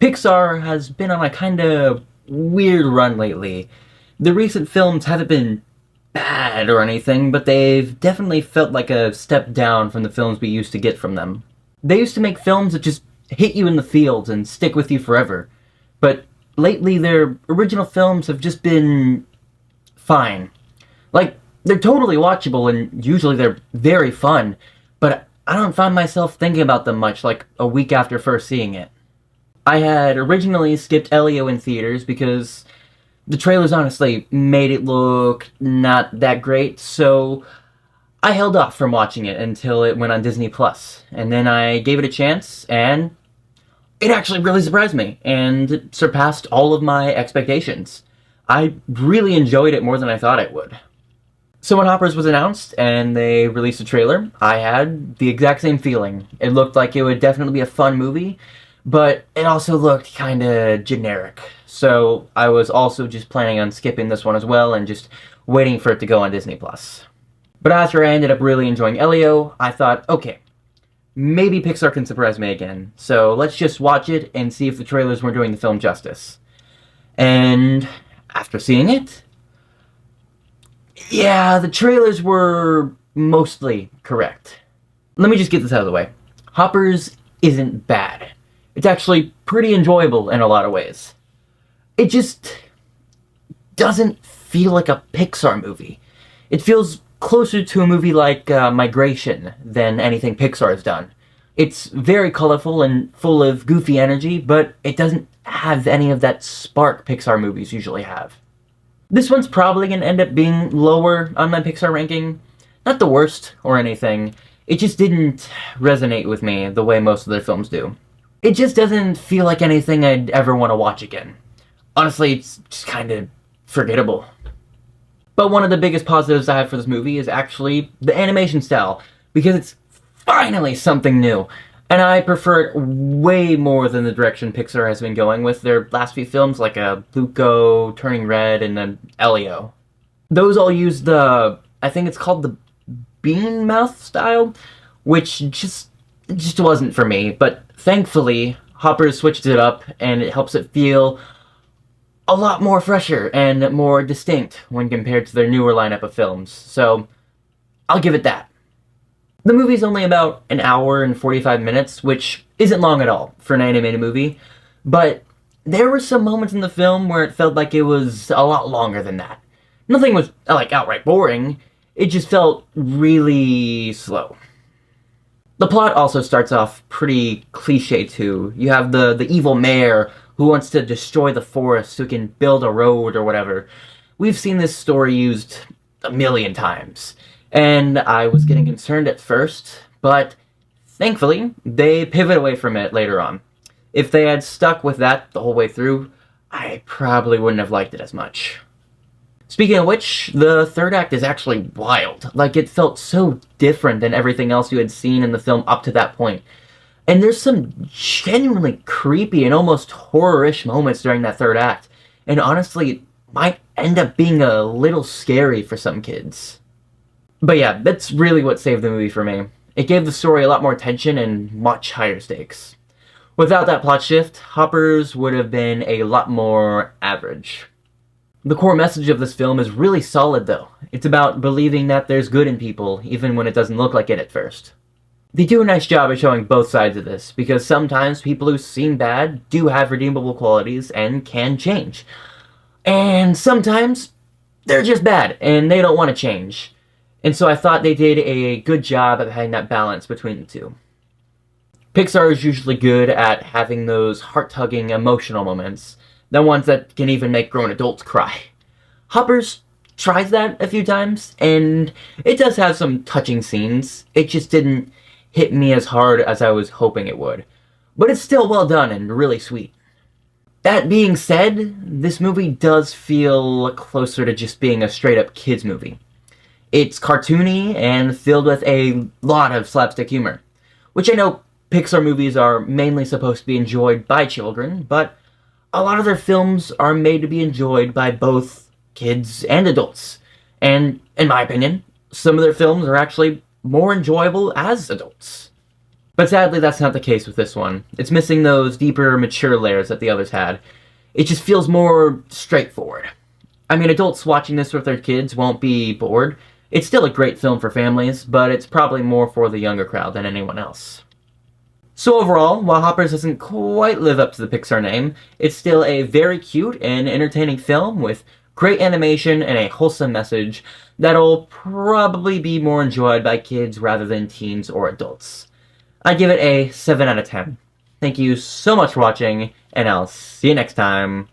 Pixar has been on a kind of weird run lately. The recent films haven't been bad or anything, but they've definitely felt like a step down from the films we used to get from them. They used to make films that just hit you in the feels and stick with you forever, but lately their original films have just been fine. Like, they're totally watchable and usually they're very fun, but I don't find myself thinking about them much like a week after first seeing it. I had originally skipped Elio in theaters because the trailers honestly made it look not that great, so I held off from watching it until it went on Disney Plus, and then I gave it a chance, and it actually really surprised me, and it surpassed all of my expectations. I really enjoyed it more than I thought it would. So when Hoppers was announced and they released a trailer, I had the exact same feeling. It looked like it would definitely be a fun movie, but it also looked kinda generic. So I was also just planning on skipping this one as well and just waiting for it to go on Disney Plus. But after I ended up really enjoying Elio, I thought, okay, maybe Pixar can surprise me again. So let's just watch it and see if the trailers were doing the film justice. And after seeing it, yeah, the trailers were mostly correct. Let me just get this out of the way. Hoppers isn't bad. It's actually pretty enjoyable in a lot of ways. It just doesn't feel like a Pixar movie. It feels closer to a movie like Migration than anything Pixar has done. It's very colorful and full of goofy energy, but it doesn't have any of that spark Pixar movies usually have. This one's probably going to end up being lower on my Pixar ranking. Not the worst or anything. It just didn't resonate with me the way most of their films do. It just doesn't feel like anything I'd ever want to watch again. Honestly, it's just kind of forgettable. But one of the biggest positives I have for this movie is actually the animation style, because it's finally something new. And I prefer it way more than the direction Pixar has been going with their last few films, like Luco, Turning Red, and then Elio. Those all use I think it's called the bean mouth style, which just wasn't for me, but thankfully, Hoppers switched it up, and it helps it feel a lot more fresher and more distinct when compared to their newer lineup of films, so I'll give it that. The movie's only about an hour and 45 minutes, which isn't long at all for an animated movie, but there were some moments in the film where it felt like it was a lot longer than that. Nothing was, like, outright boring, it just felt really slow. The plot also starts off pretty cliche too. You have the evil mayor who wants to destroy the forest so he can build a road or whatever. We've seen this story used a million times, and I was getting concerned at first, but thankfully, they pivot away from it later on. If they had stuck with that the whole way through, I probably wouldn't have liked it as much. Speaking of which, the third act is actually wild. Like, it felt so different than everything else you had seen in the film up to that point. And there's some genuinely creepy and almost horror-ish moments during that third act. And honestly, it might end up being a little scary for some kids. But yeah, that's really what saved the movie for me. It gave the story a lot more tension and much higher stakes. Without that plot shift, Hoppers would have been a lot more average. The core message of this film is really solid, though. It's about believing that there's good in people, even when it doesn't look like it at first. They do a nice job of showing both sides of this, because sometimes people who seem bad do have redeemable qualities and can change. And sometimes they're just bad, and they don't want to change. And so I thought they did a good job of having that balance between the two. Pixar is usually good at having those heart-tugging emotional moments, the ones that can even make grown adults cry. Hoppers tries that a few times, and it does have some touching scenes. It just didn't hit me as hard as I was hoping it would. But it's still well done and really sweet. That being said, this movie does feel closer to just being a straight-up kids movie. It's cartoony and filled with a lot of slapstick humor, which I know Pixar movies are mainly supposed to be enjoyed by children, but a lot of their films are made to be enjoyed by both kids and adults. And, in my opinion, some of their films are actually more enjoyable as adults. But sadly, that's not the case with this one. It's missing those deeper, mature layers that the others had. It just feels more straightforward. I mean, adults watching this with their kids won't be bored. It's still a great film for families, but it's probably more for the younger crowd than anyone else. So overall, while Hoppers doesn't quite live up to the Pixar name, it's still a very cute and entertaining film with great animation and a wholesome message that'll probably be more enjoyed by kids rather than teens or adults. I give it a 7 out of 10. Thank you so much for watching, and I'll see you next time.